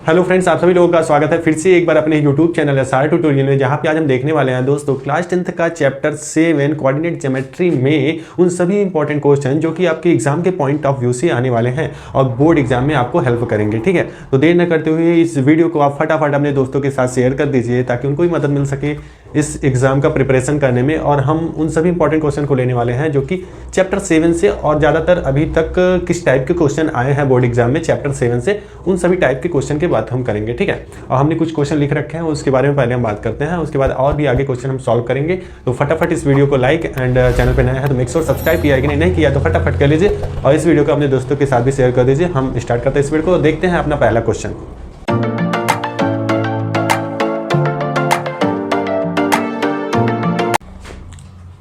Hello friends, आप सभी लोगों का स्वागत है फिर से एक बार अपने यूट्यूब चैनल एसआर ट्यूटोरियल में, जहां पे आज हम देखने वाले हैं दोस्तों क्लास 10th का चैप्टर 7 कोऑर्डिनेट ज्योमेट्री में उन सभी इंपॉर्टेंट क्वेश्चन जो कि आपके एग्जाम के पॉइंट ऑफ व्यू से आने वाले हैं और बोर्ड एग्जाम में आपको हेल्प करेंगे। ठीक है, तो देर न करते हुए इस वीडियो को आप फटाफट अपने दोस्तों के साथ शेयर कर दीजिए ताकि उनको भी मदद मिल सके इस एग्जाम का प्रिपरेशन करने में। और हम उन सभी इंपॉर्टेंट क्वेश्चन को लेने वाले हैं जो कि चैप्टर 7 से, और ज़्यादातर अभी तक किस टाइप के क्वेश्चन आए हैं बोर्ड एग्जाम में चैप्टर 7 से, उन सभी टाइप के क्वेश्चन की बात हम करेंगे। ठीक है, और हमने कुछ क्वेश्चन लिख रखे हैं, उसके बारे में पहले हम बात करते हैं, उसके बाद और भी आगे क्वेश्चन हम सॉल्व करेंगे। तो फटाफट इस वीडियो को लाइक एंड चैनल पर नया है तो मेक श्योर सब्सक्राइब किया है कि नहीं किया तो फटाफट कर लीजिए और इस वीडियो को अपने दोस्तों के साथ भी शेयर कर दीजिए। हम स्टार्ट करते हैं इस वीडियो को, देखते हैं अपना पहला क्वेश्चन।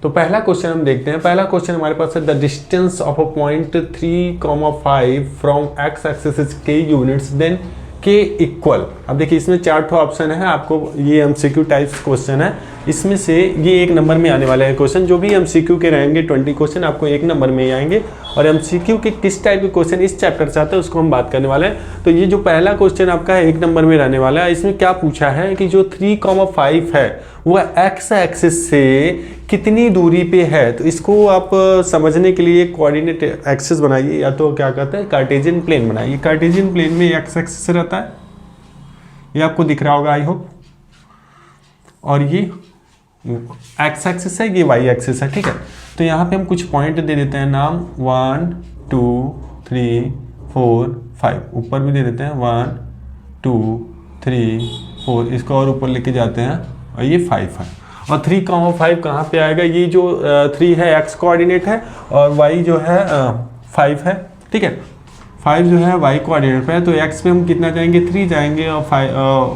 तो पहला क्वेश्चन हम देखते हैं। पहला क्वेश्चन हमारे पास है the distance of a point 3,5 from x axis is के यूनिट्स देन के इक्वल। अब देखिए इसमें 4 ऑप्शन है, आपको ये एमसीक्यू टाइप्स क्वेश्चन है, इसमें से ये 1 नंबर में आने वाले हैं क्वेश्चन। जो भी एमसीक्यू के रहेंगे 20 क्वेश्चन आपको 1 नंबर में ही आएंगे। और एमसीक्यू के किस टाइप के क्वेश्चन इस चैप्टर से आते हैं उसको हम बात करने वाले हैं। तो ये जो पहला क्वेश्चन आपका है 1 नंबर में रहने वाला है। इसमें क्या पूछा है कि जो 3,5 है वह एक्स एक्सिस से कितनी दूरी पे है। तो इसको आप समझने के लिए कोऑर्डिनेट एक्सिस बनाइए, या तो क्या कहते हैं कार्टेशियन प्लेन बनाइए। कार्टेशियन प्लेन में एक्स एक्सिस रहता है, ये आपको दिख रहा होगा आई होप, और ये एक्स एक्सिस है, ये वाई एक्सिस है। ठीक है, तो यहाँ पे हम कुछ पॉइंट दे देते हैं नाम 1 2 3 4 5, ऊपर भी दे देते हैं 1 2 3 4, इसको और ऊपर लेके जाते हैं और ये 5 है। और 3,5 कहाँ पे आएगा? ये जो 3 है एक्स कोऑर्डिनेट है और y जो है 5 है। ठीक है, 5 जो है y कोऑर्डिनेट पे है, तो x पे हम कितना जाएंगे 3 जाएंगे और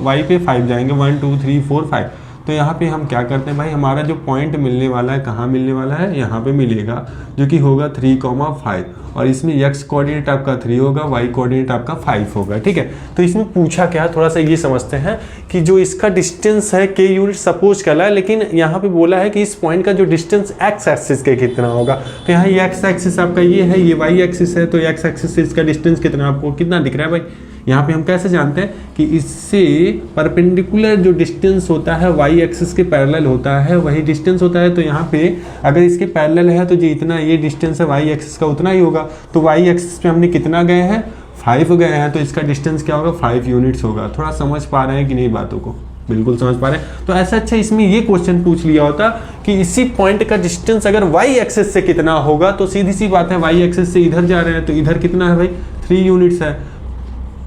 y पे 5 जाएंगे 1 2 3 4 5। तो यहाँ पे हम क्या करते हैं भाई, हमारा जो पॉइंट मिलने वाला है कहाँ मिलने वाला है, यहाँ पे मिलेगा जो कि होगा 3,5, और इसमें x कोऑर्डिनेट आपका 3 होगा, y कोऑर्डिनेट आपका 5 होगा। ठीक है, तो इसमें पूछा क्या, थोड़ा सा ये समझते हैं कि जो इसका डिस्टेंस है k यूनिट सपोज करा है, लेकिन यहाँ पे बोला है कि इस पॉइंट का जो डिस्टेंस x एक्सिस के कितना होगा। तो यहाँ ये x एक्सिस आपका ये है, ये y एक्सिस है, तो x एक्सिस से इसका डिस्टेंस कितना आपको कितना दिख रहा है भाई। यहाँ पे हम कैसे जानते हैं कि इससे परपेंडिकुलर जो डिस्टेंस होता है y एक्सिस के पैरेलल होता है वही डिस्टेंस होता है। तो यहाँ पे अगर इसके पैरेलल है तो जितना ये डिस्टेंस है y एक्सिस का उतना ही होगा। तो y एक्सिस पे हमने कितना गए हैं 5 गए हैं, तो इसका डिस्टेंस क्या होगा 5 यूनिट्स होगा। थोड़ा समझ पा रहे हैं कि नहीं बातों को? बिल्कुल समझ पा रहे हैं। तो ऐसा अच्छा इसमें ये क्वेश्चन पूछ लिया होता कि इसी पॉइंट का डिस्टेंस अगर y एक्सिस से कितना होगा, तो सीधी सी बात है y एक्सिस से इधर जा रहे हैं तो इधर कितना है भाई 3 यूनिट्स है,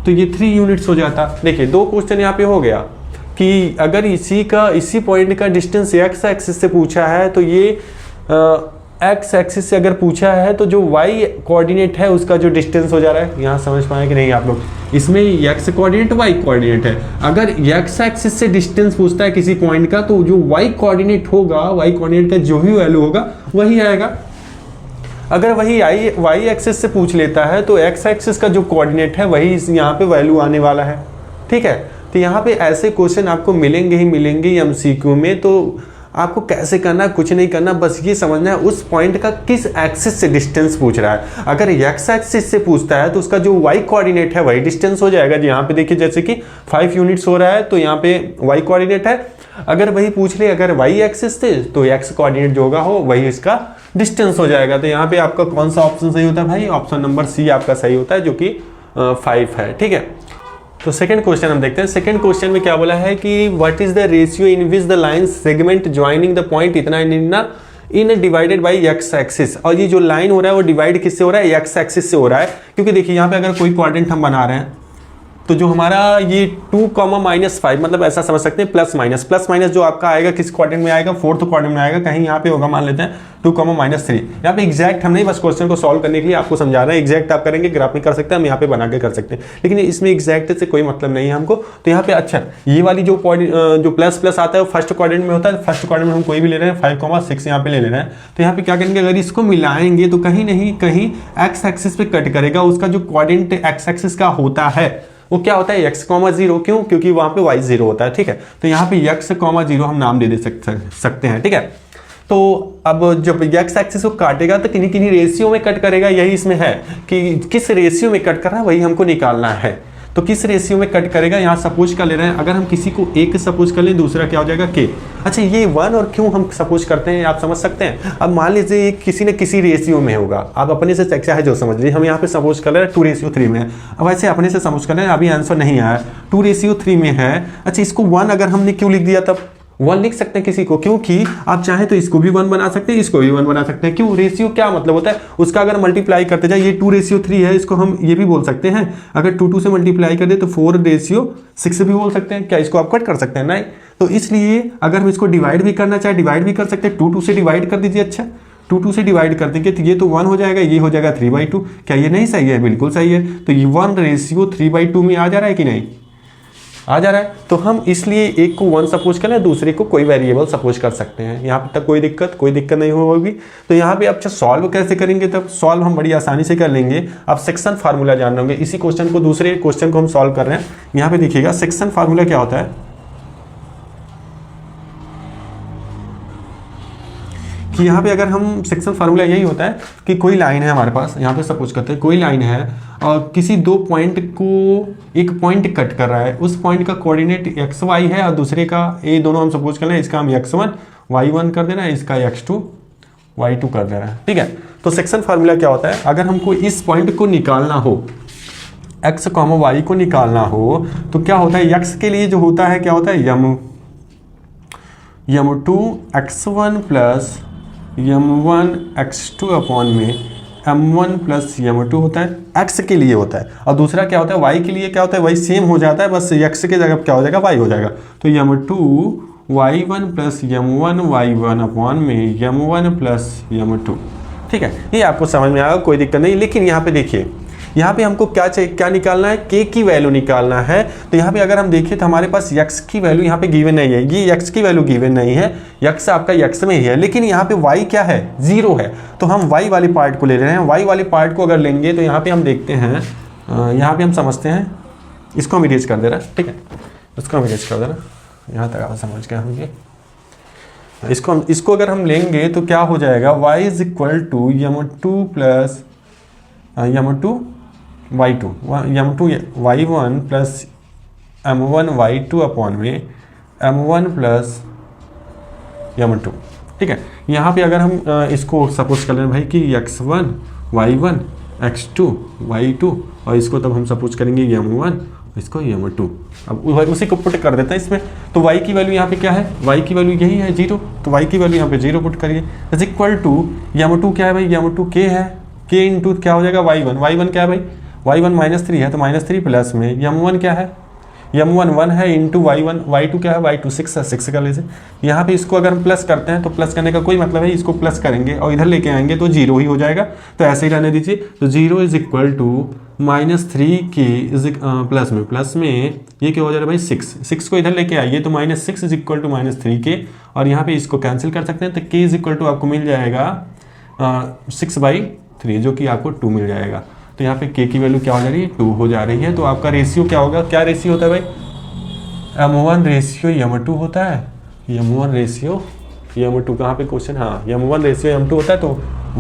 तो ये 3 यूनिट्स हो जाता। देखिए 2 क्वेश्चन यहाँ पे हो गया कि अगर इसी पॉइंट का डिस्टेंस x एक्सिस से पूछा है तो ये x एक्सिस से अगर पूछा है तो जो y कोऑर्डिनेट है उसका जो डिस्टेंस हो जा रहा है। यहाँ समझ पाए कि नहीं आप लोग? इसमें x कोऑर्डिनेट y कोऑर्डिनेट है, अगर x एक्सिस से डिस्टेंस पूछता है किसी पॉइंट का तो जो y कोऑर्डिनेट होगा, y कोऑर्डिनेट का जो भी वैल्यू होगा वही आएगा। अगर वही y एक्सिस से पूछ लेता है तो x एक्सिस का जो कोऑर्डिनेट है वही यहाँ पे वैल्यू आने वाला है। ठीक है, तो यहाँ पे ऐसे क्वेश्चन आपको मिलेंगे ही मिलेंगे एमसीक्यू में। तो आपको कैसे करना, कुछ नहीं करना, बस ये समझना है उस पॉइंट का किस एक्सिस से डिस्टेंस पूछ रहा है। अगर x एक्सिस से पूछता है तो उसका जो y कोऑर्डिनेट है वही डिस्टेंस हो जाएगा। यहाँ पे देखिए जैसे कि 5 यूनिट्स हो रहा है तो यहाँ पे y कोऑर्डिनेट है। अगर वही पूछ ले अगर y एक्सिस से तो x कोऑर्डिनेट जो होगा हो वही इसका डिस्टेंस हो जाएगा। तो यहाँ पे आपका कौन सा ऑप्शन सही होता है भाई? ऑप्शन नंबर सी आपका सही होता है जो कि 5 है। ठीक है, तो सेकंड क्वेश्चन हम देखते हैं। सेकंड क्वेश्चन में क्या बोला है कि what is the ratio in which the line segment joining the point इतना in divided by x axis. और ये जो लाइन हो रहा है वो डिवाइड किससे हो रहा है? एक्स एक्सिस से हो रहा है। क्योंकि देखिए यहाँ पे अगर कोई क्वाड्रेंट हम बना रहे हैं तो जो हमारा ये 2,-5 मतलब ऐसा समझ सकते हैं प्लस माइनस जो आपका आएगा किस क्वाड्रेंट में आएगा, 4th क्वाड्रेंट में आएगा, कहीं यहाँ पे होगा मान लेते हैं 2,-3। यहाँ पे एग्जैक्ट हम नहीं, बस क्वेश्चन को सॉल्व करने के लिए आपको समझा रहे हैं। एग्जैक्ट आप करेंगे ग्राफ में कर सकते हैं, हम यहाँ पे बना के कर सकते हैं, लेकिन इसमें एग्जैक्ट से कोई मतलब नहीं है हमको। तो यहाँ पे अच्छा ये वाली जो जो प्लस आता है वो फर्स्ट क्वाड्रेंट में होता है। फर्स्ट क्वाड्रेंट में हम कोई भी ले रहे हैं 5,6 यहाँ पे ले रहे हैं। तो यहाँ पे क्या करेंगे, अगर इसको मिलाएंगे तो कहीं नहीं कहीं एक्स एक्सिस पे कट करेगा। उसका जो कोऑर्डिनेट एक्स एक्सिस का होता है वो क्या होता है x,0। क्यों? क्योंकि वहां पे y 0 होता है। ठीक है, तो यहाँ पे x,0 हम नाम दे सकते हैं। ठीक है, तो अब जब x एक्सिस को काटेगा तो किन्हीं रेशियो में कट करेगा। यही इसमें है कि किस रेशियो में कट कर रहा है वही हमको निकालना है। तो किस रेशियो में कट करेगा, यहाँ सपोज कर ले रहे हैं, अगर हम किसी को एक सपोज कर लें, दूसरा क्या हो जाएगा के। अच्छा ये 1 और क्यों हम सपोज करते हैं आप समझ सकते हैं। अब मान लीजिए किसी न किसी रेशियो में होगा, आप अपने से चाहे जो समझ लीजिए, हम यहाँ पे सपोज कर रहे हैं 2:3 में। अब ऐसे अपने से सपोज कर रहे हैं, अभी आंसर नहीं आया, 2:3 में है। अच्छा इसको 1 अगर हमने क्यों लिख दिया, तब 1 लिख सकते हैं किसी को, क्योंकि आप चाहें तो इसको भी 1 बना सकते हैं, इसको भी 1 बना सकते हैं। क्यों, रेशियो क्या मतलब होता है उसका, अगर मल्टीप्लाई करते जाए, ये 2:3 है, इसको हम ये भी बोल सकते हैं, अगर 2 से मल्टीप्लाई कर दे तो 4:6 भी बोल सकते हैं। क्या इसको आप कट कर सकते हैं, नहीं। तो इसलिए अगर हम इसको डिवाइड भी करना चाहे, डिवाइड भी कर सकते हैं, 2 से डिवाइड कर दीजिए। अच्छा 2 से डिवाइड कर देंगे तो ये तो 1 हो जाएगा, ये हो जाएगा 3/2। क्या ये नहीं सही है, बिल्कुल सही है। तो ये 1:3/2 में आ जा रहा है कि नहीं, आ जा रहा है। तो हम इसलिए एक को 1 सपोज कर लें, दूसरे को कोई वेरिएबल सपोज कर सकते हैं। यहाँ तक कोई दिक्कत नहीं होगी। तो यहाँ पे अच्छा सॉल्व कैसे करेंगे, तब सॉल्व हम बड़ी आसानी से कर लेंगे। आप सेक्शन फार्मूला जान होंगे, इसी क्वेश्चन को दूसरे क्वेश्चन को हम सॉल्व कर रहे हैं। यहाँ पे देखिएगा सेक्शन फार्मूला क्या होता है कि यहाँ पे अगर हम सेक्शन फार्मूला यही होता है कि कोई लाइन है हमारे पास, यहाँ पे सपोज करते हैं कोई लाइन है और किसी 2 पॉइंट को एक पॉइंट कट कर रहा है, उस पॉइंट का कोऑर्डिनेट XY है और दूसरे का ये दोनों हम सपोज कर लें, इसका हम X1 Y1 कर देना है, इसका X2 Y2 कर देना है। ठीक है, तो सेक्शन फार्मूला क्या होता है, अगर हमको इस पॉइंट को निकालना हो, X, Y को निकालना हो, तो क्या होता है, X के लिए जो होता है क्या होता है, M2 X1 plus M1 X2 upon में M1 प्लस M2 होता है, X के लिए होता है। और दूसरा क्या होता है, Y के लिए क्या होता है, वही सेम हो जाता है, बस X के जगह क्या हो जाएगा, Y हो जाएगा। तो M2 Y1 plus M1 Y1 upon में M1 प्लस M2। ठीक है, ये आपको समझ में आएगा, कोई दिक्कत नहीं। लेकिन यहाँ पे देखिए, यहाँ पे हमको क्या चाहिए, क्या निकालना है, K की वैल्यू निकालना है। तो यहाँ पे अगर हम देखें तो हमारे पास X की वैल्यू यहाँ पे गिवन नहीं है, ये X की वैल्यू गिवन नहीं है, X आपका X में ही है, लेकिन यहाँ पे Y क्या है, 0 है। तो हम Y वाले पार्ट को ले रहे हैं। Y वाले पार्ट को अगर लेंगे तो यहाँ पे हम देखते हैं, यहाँ पे हम समझते हैं, इसको हम इरेज कर दे रहे हैं। ठीक है, इसको हम इरेज कर दे रहे हैं, यहाँ तक आप समझ गए होंगे। इसको अगर हम लेंगे तो क्या हो जाएगा, Y is equal to M2 plus M2 Y2 M2 Y1 plus M1 Y2 upon में M1 प्लस M2। ठीक है, यहाँ पे अगर हम इसको सपोज कर लें भाई कि X1 Y1 X2 Y2, और इसको तब हम सपोज करेंगे M1, इसको M2। अब उसी को पुट कर देते हैं इसमें। तो Y की वैल्यू यहाँ पे क्या है, Y की वैल्यू यही है 0, तो Y की वैल्यू यहाँ पे 0 पुट करिए। इज इक्वल टू M2 क्या है भाई, M2 K है, K इंटू क्या हो जाएगा Y1 क्या है भाई, Y1 -3 है, तो -3 प्लस में M1 क्या है, M1 1 है इंटू Y1, Y2 क्या है, Y2 6 है, 6 कर लीजिए। यहाँ पे इसको अगर हम प्लस करते हैं तो प्लस करने का कोई मतलब है, इसको प्लस करेंगे और इधर लेके आएंगे तो 0 ही हो जाएगा, तो ऐसे ही रहने दीजिए। तो 0 is equal to -3K is plus में ये क्या हो जाएगा भाई 6 को इधर लेके आइए तो -6 इज इक्वल टू -3K, और यहाँ पे इसको कैंसिल कर सकते हैं। तो K इज इक्वल टू आपको मिल जाएगा 6/3, जो कि आपको 2 मिल जाएगा। तो यहाँ पे K की वैल्यू क्या हो जा रही है, 2 हो जा रही है। तो आपका रेशियो क्या होगा, क्या रेशियो होता है भाई, M1 रेशियो M2 होता है, M1 रेशियो M2 कहाँ पे क्वेश्चन, हाँ M1 रेशियो M2 होता है। तो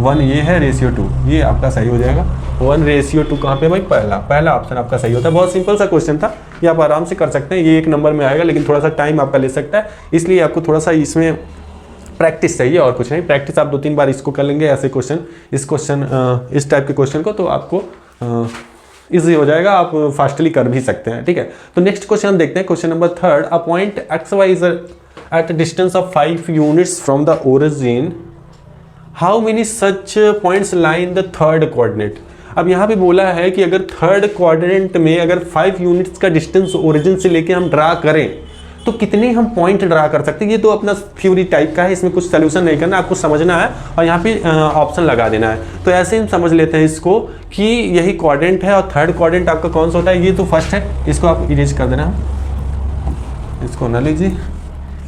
1 ये है, रेशियो 2 ये आपका सही हो जाएगा। 1:2 कहाँ पे भाई, पहला ऑप्शन आपका सही होता है। बहुत सिंपल सा क्वेश्चन था, ये आप आराम से कर सकते हैं, ये 1 नंबर में आएगा, लेकिन थोड़ा सा टाइम आपका ले सकता है, इसलिए आपको थोड़ा सा इसमें प्रैक्टिस चाहिए और कुछ नहीं। प्रैक्टिस आप 2-3 बार इसको कर लेंगे, ऐसे क्वेश्चन इस टाइप के क्वेश्चन को, तो आपको इजी हो जाएगा, आप फास्टली कर भी सकते हैं। ठीक है, तो नेक्स्ट क्वेश्चन हम देखते हैं, question number 3। A point XY is at distance of 5 units from the origin, how many such points lie in the third coordinate. अब यहाँ पे बोला है कि अगर थर्ड कोऑर्डिनेट में अगर 5 यूनिट्स का डिस्टेंस ओरिजिन से लेके हम ड्रा करें तो कितने हम पॉइंट ड्रा कर सकते हैं। ये तो अपना थ्योरी टाइप का है, इसमें कुछ सोल्यूशन नहीं करना, आपको समझना है और यहाँ पे ऑप्शन लगा देना है। तो ऐसे हम समझ लेते हैं इसको कि यही कोऑर्डिनेट है और थर्ड कोऑर्डिनेट आपका कौन सा होता है, ये तो फर्स्ट है, इसको आप इरेज कर देना, इसको ना लीजिए।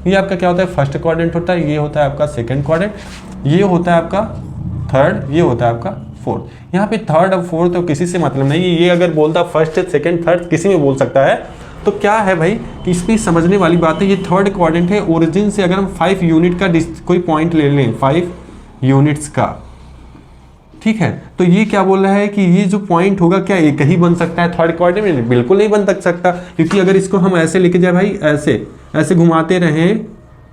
ये आपका क्या होता है, फर्स्ट कोऑर्डिनेट होता है, ये होता है आपका सेकेंड कोऑर्डिनेट, ये होता है आपका थर्ड, ये होता है आपका फोर्थ। यहाँ पे थर्ड और फोर्थ तो किसी से मतलब नहीं, ये अगर बोलता फर्स्ट सेकेंड थर्ड किसी में बोल सकता है। तो क्या है भाई कि इसमें समझने वाली बात है, ये थर्ड कोऑर्डिनेट है, ओरिजिन से अगर हम 5 यूनिट का कोई पॉइंट ले लें, 5 यूनिट्स का, ठीक है। तो ये क्या बोल रहा है कि ये जो पॉइंट होगा क्या एक ही बन सकता है थर्ड कोऑर्डिनेट में? बिल्कुल नहीं बन सकता, क्योंकि अगर इसको हम ऐसे लेके जाए भाई, ऐसे ऐसे घुमाते रहें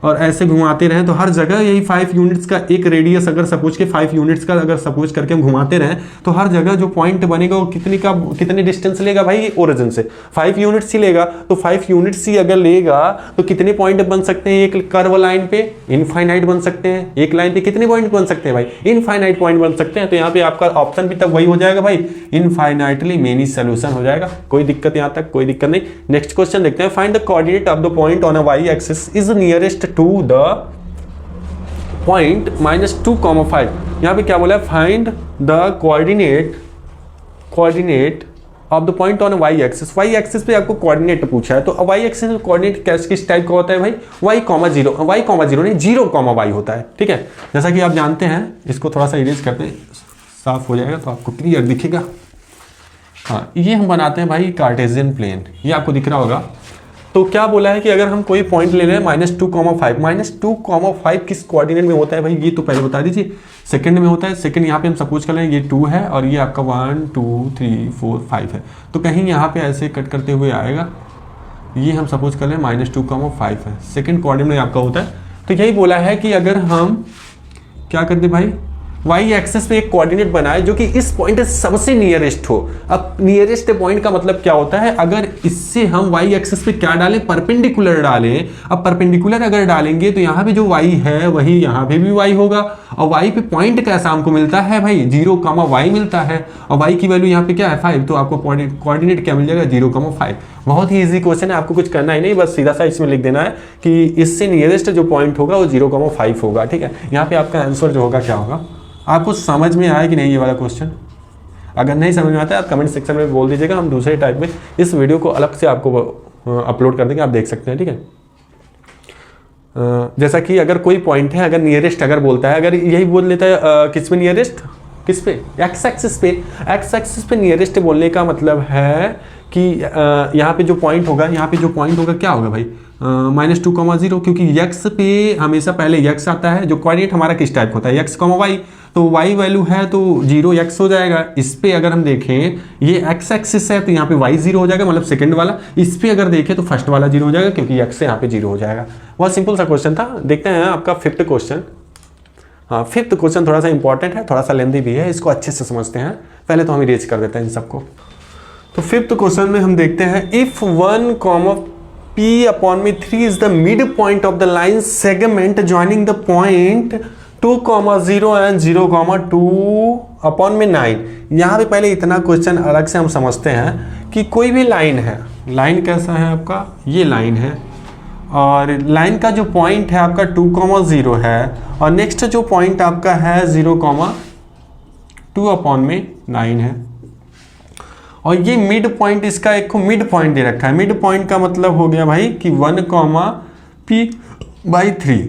और ऐसे घुमाते रहें तो हर जगह यही 5 यूनिट्स का एक रेडियस, अगर सपोज के 5 यूनिट्स का अगर सपोज करके हम घुमाते रहें तो हर जगह जो पॉइंट बनेगा वो कितनी डिस्टेंस लेगा भाई ओरिजिन से? 5 यूनिट्स ही लेगा। तो 5 यूनिट्स ही अगर लेगा तो कितने पॉइंट बन सकते हैं एक कर्व लाइन पे? इनफाइनाइट बन सकते हैं। एक लाइन पे कितने पॉइंट बन सकते हैं भाई? इनफाइनाइट पॉइंट बन सकते हैं। तो यहाँ पे आपका ऑप्शन भी तब वही हो जाएगा भाई, इनफाइनाइटली मेनी सोल्यूशन हो जाएगा। कोई दिक्कत यहाँ तक? कोई दिक्कत नहीं। नेक्स्ट क्वेश्चन देखते हैं। Find the coordinate of the point on a Y axis is nearest to the point -2,5। यहाँ पे क्या बोला है? Find the coordinate of the point on Y axis. Y axis पे आपको कोऑर्डिनेट पूछा है, तो वाई एक्सिस में कोऑर्डिनेट किस टाइप का होता है भाई? y, 0 नहीं 0, y होता है। ठीक है, जैसा कि आप जानते हैं। इसको थोड़ा सा इरेज करते हैं, साफ हो जाएगा तो आपको क्लियर दिखेगा। हाँ, ये हम बनाते हैं भाई कार्टेशियन प्लेन, ये आपको दिख रहा होगा। तो क्या बोला है कि अगर हम कोई पॉइंट ले रहे हैं -2,5, -2,5 किस कोऑर्डिनेट में होता है भाई? ये तो पहले बता दीजिए। सेकंड में होता है। सेकंड यहाँ पे हम सपोज कर लें ये 2 है और ये आपका 1 2 3 4 5 है। तो कहीं यहाँ पे ऐसे कट करते हुए आएगा, ये हम सपोज कर लें -2,5 है। सेकंड कोऑर्डिनेट आपका होता है। तो यही बोला है कि अगर हम क्या करते भाई, वाई एक्सिस पे एक कोऑर्डिनेट बनाए जो कि इस पॉइंट से सबसे नियरेस्ट हो। अब नियरेस्ट पॉइंट का मतलब क्या होता है? अगर इससे हम वाई एक्सिस पे क्या डालें? परपेंडिकुलर डालें। अब परपेंडिकुलर अगर डालेंगे तो यहाँ पे जो वाई है वही यहाँ पे भी वाई होगा। और वाई पे पॉइंट कैसा हमको मिलता है भाई? 0, y मिलता है। और वाई की वैल्यू यहाँ पे क्या है? 5। तो आपको कोऑर्डिनेट क्या मिल जाएगा? 0,5। बहुत ही ईजी क्वेश्चन है, आपको कुछ करना ही नहीं, बस सीधा सा इसमें लिख देना है कि इससे नियरेस्ट जो पॉइंट होगा वो 0,5 होगा। ठीक है, यहाँ पे आपका आंसर जो होगा क्या होगा? आपको समझ में आया कि नहीं ये वाला क्वेश्चन? अगर नहीं समझ में आता है आप कमेंट सेक्शन में बोल दीजिएगा, हम दूसरे टाइप में इस वीडियो को अलग से आपको अपलोड कर देंगे, आप देख सकते हैं। ठीक है, जैसा कि अगर कोई पॉइंट है, अगर नियरेस्ट अगर बोलता है, अगर यही बोल लेता है किस पे नियरेस्ट, किस पे? एक्स एक्सिस पे। एक्स एक्सिस पे नियरेस्ट बोलने का मतलब है कि यहाँ पे जो पॉइंट होगा, यहाँ पे जो पॉइंट होगा क्या होगा भाई? -2,0, क्योंकि x पे हमेशा पहले x आता है। जो कोऑर्डिनेट हमारा किस टाइप होता है? x, y। तो y वैल्यू है तो 0x हो जाएगा। इस पे अगर हम देखें ये x एक्सिस है तो यहाँ पे y 0 हो जाएगा, मतलब सेकंड वाला। इस पे अगर देखें तो फर्स्ट वाला 0 हो जाएगा, क्योंकि x से यहाँ पे 0 हो जाएगा। बहुत सिंपल सा क्वेश्चन था। देखते हैं आपका 5th क्वेश्चन। हाँ, 5th क्वेश्चन थोड़ा सा इंपॉर्टेंट है, थोड़ा सा लेंथी भी है, इसको अच्छे से समझते हैं। पहले तो हम इरेज कर देते हैं इन सबको। तो 5th क्वेश्चन में हम देखते हैं, if 1, P/3 is the midpoint of the line segment joining the point 2,0 and 0,2/9। यहाँ पे पहले इतना क्वेश्चन अलग से हम समझते हैं कि कोई भी लाइन है, लाइन कैसा है आपका? ये लाइन है और लाइन का जो पॉइंट है आपका 2,0 है और नेक्स्ट जो पॉइंट आपका है 0,2/9 है। और ये मिड पॉइंट, इसका एक मिड पॉइंट दे रखा है। मिड पॉइंट का मतलब हो गया भाई कि 1,P/3।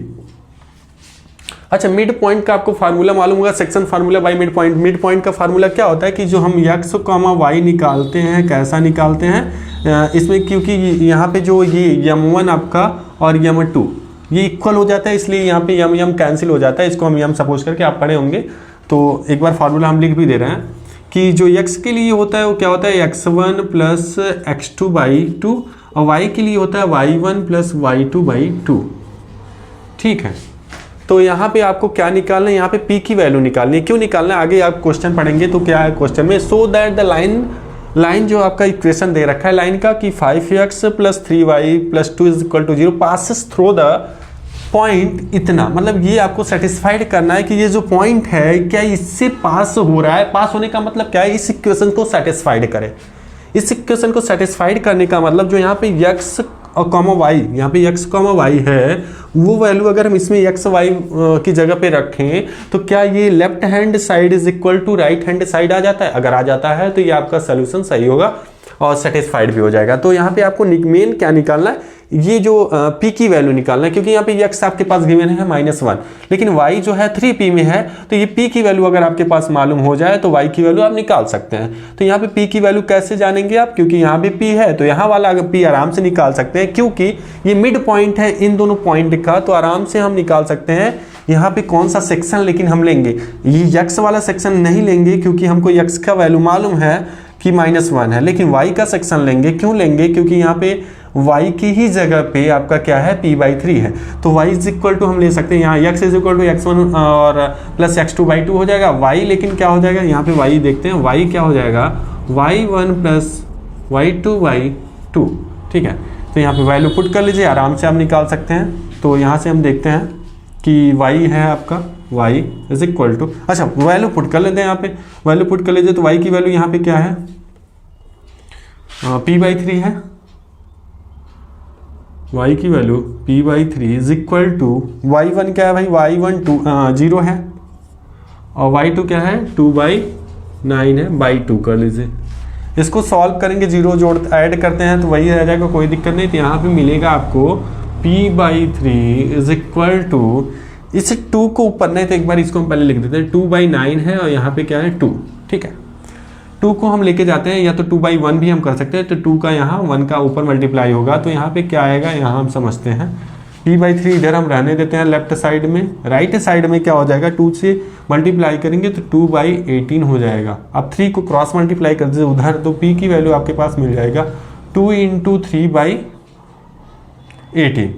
अच्छा, मिड पॉइंट का आपको फार्मूला मालूम होगा, section formula by mid point. Mid point का फार्मूला क्या होता है कि जो हम x, y निकालते हैं, कैसा निकालते हैं इसमें, क्योंकि यहाँ पे जो ये m1 आपका और m2 ये इक्वल हो जाता है, इसलिए यहाँ पे m कैंसिल हो जाता है। इसको हम सपोज करके आप पढ़े होंगे, तो एक बार फार्मूला हम लिख भी दे रहे हैं कि जो x के लिए होता है वो क्या होता है? x1 + x2/2 और y के लिए होता है y1 + y2/2। ठीक है, तो यहाँ पे आपको क्या निकालना है? यहाँ पे p की वैल्यू निकालनी है। क्यों निकालना है? आगे आप क्वेश्चन पढ़ेंगे तो क्या है क्वेश्चन में, सो दैट द लाइन जो आपका इक्वेशन दे रखा है लाइन का कि 5x + 3y + 2 = 0 passes through the point इतना, मतलब ये आपको सेटिस्फाइड करना है कि ये जो पॉइंट है क्या इससे पास हो रहा है। पास होने का मतलब क्या है? इस इक्वेशन को सेटिस्फाइड करे। इस इक्वेशन को सेटिस्फाइड करने का मतलब जो यहाँ पे x और y, यहाँ पे x, y है, वो वैल्यू अगर हम इसमें x, y की जगह पे रखें तो क्या ये left hand side is equal to right hand side आ जाता है? अगर आ जाता है तो ये आपका सोल्यूशन सही होगा और सेटिस्फाइड भी हो जाएगा। तो यहाँ पे आपको मेन क्या निकालना है? ये जो p की वैल्यू निकालना है, क्योंकि यहाँ पे x आपके पास गिवन है -1, लेकिन y जो है 3p में है। तो ये p की वैल्यू अगर आपके पास मालूम हो जाए तो y की वैल्यू आप निकाल सकते हैं। तो यहाँ पे p की वैल्यू कैसे जानेंगे आप? क्योंकि यहाँ पे p है तो यहाँ वाला अगर p आराम से निकाल सकते हैं, क्योंकि ये मिड पॉइंट है इन दोनों पॉइंट का, तो आराम से हम निकाल सकते हैं यहाँ पे कौन सा सेक्शन लेकिन हम लेंगे, ये x वाला सेक्शन नहीं लेंगे क्योंकि हमको x का वैल्यू मालूम है कि -1 है, लेकिन y का सेक्शन लेंगे। क्यों लेंगे? क्योंकि यहाँ पे y की ही जगह पे आपका क्या है, p/3 है। तो y इज इक्वल टू हम ले सकते हैं यहाँ x is equal to x1 और प्लस x2/2 हो जाएगा। y लेकिन क्या हो जाएगा, यहाँ पे y देखते हैं, y क्या हो जाएगा, y1 प्लस y2/2। ठीक है, तो यहाँ पे वैल्यू पुट कर लीजिए, आराम से आप निकाल सकते हैं। तो यहाँ से हम देखते हैं कि y है आपका, y इज इक्वल टू, अच्छा वैल्यू पुट कर लेते हैं, यहाँ पे वैल्यू पुट कर लीजिए। तो y की वैल्यू यहाँ पे क्या है, p/3 है, y की value p/3 is equal to y1 क्या है भाई, y1 0 है और y2 क्या है 2/9 है, बाई 2 कर लीजिए। इसको सॉल्व करेंगे, जीरो जोड़ ऐड करते हैं तो वही रह जाएगा, कोई दिक्कत नहीं। तो यहाँ पे मिलेगा आपको p/3 इज इक्वल टू, इस 2 को ऊपर नहीं तो एक बार इसको हम पहले लिख देते हैं, 2/9 है और यहाँ पे क्या है 2। ठीक है, 2 को हम लेके जाते हैं, या तो 2/1 भी हम कर सकते हैं। तो 2 का यहाँ 1 का ऊपर मल्टीप्लाई होगा, तो यहाँ पे क्या आएगा, यहाँ हम समझते हैं p/3 इधर हम रहने देते हैं लेफ्ट साइड में। राइट साइड में क्या हो जाएगा, 2 से मल्टीप्लाई करेंगे तो 2/18 हो जाएगा। अब 3 को क्रॉस मल्टीप्लाई कर दीजिए उधर, तो p की वैल्यू आपके पास मिल जाएगा 2 × 3/18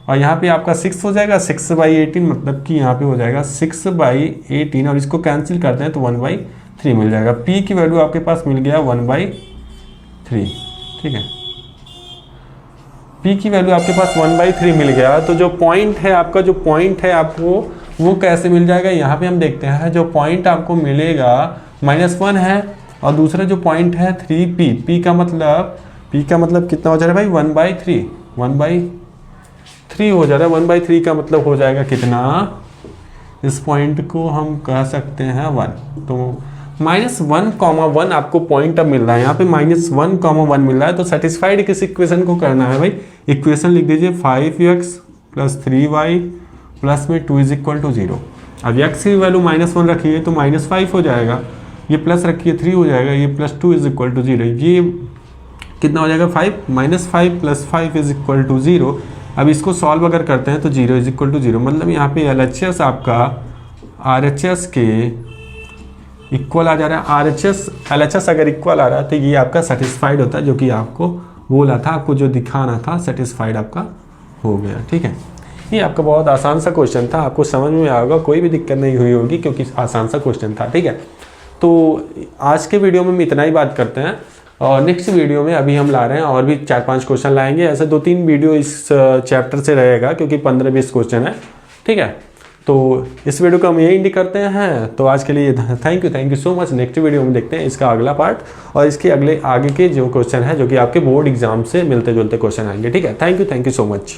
और यहाँ पे आपका 6 हो जाएगा, 6/18 मतलब कि यहाँ पे हो जाएगा 6/18 और इसको कैंसिल करते हैं तो 1/3 मिल जाएगा। p की वैल्यू आपके पास मिल गया 1/3। ठीक है, p की वैल्यू आपके पास 1/3 मिल गया। तो जो पॉइंट है आपका, जो पॉइंट है आपको वो कैसे मिल जाएगा, यहाँ पे हम देखते हैं। जो पॉइंट आपको मिलेगा -1 है और दूसरा जो पॉइंट है 3p, p का मतलब कितना हो जा रहा है भाई, 1/3 हो जा रहा है। 1/3 का मतलब हो जाएगा कितना, इस पॉइंट को हम कह सकते हैं 1। तो -1,1 आपको पॉइंट अब मिल रहा है, यहाँ पे -1,1 मिल रहा है। तो सेटिस्फाइड किस इक्वेशन को करना है भाई, इक्वेशन लिख दीजिए 5x + 3y प्लस में 2 = 0। अब x की वैल्यू -1 रखिए तो -5 हो जाएगा, ये प्लस रखिए 3 हो जाएगा, ये +2 = 0। ये कितना हो जाएगा 5 -5 + 5 = 0। अब इसको सॉल्व अगर करते हैं तो 0 = 0, मतलब यहाँ पे LHS आपका RHS के इक्वल आ जा रहा है। LHS अगर इक्वल आ रहा है तो ये आपका सेटिस्फाइड होता है, जो कि आपको बोला था, आपको जो दिखाना था, सेटिस्फाइड आपका हो गया। ठीक है, ये आपका बहुत आसान सा क्वेश्चन था, आपको समझ में आएगा, कोई भी दिक्कत नहीं हुई होगी क्योंकि आसान सा क्वेश्चन था। ठीक है, तो आज के वीडियो में हम इतना ही बात करते हैं और नेक्स्ट वीडियो में अभी हम ला रहे हैं और भी 4-5 क्वेश्चन लाएंगे। ऐसे 2-3 वीडियो इस चैप्टर से रहेगा क्योंकि 15-20 क्वेश्चन है। ठीक है, तो इस वीडियो को हम यही एंड करते हैं। तो आज के लिए thank you so much. Next video में देखते हैं इसका अगला पार्ट और इसके आगे के जो क्वेश्चन है, जो कि आपके बोर्ड एग्जाम से मिलते जुलते क्वेश्चन आएंगे। ठीक है, थैंक यू सो मच।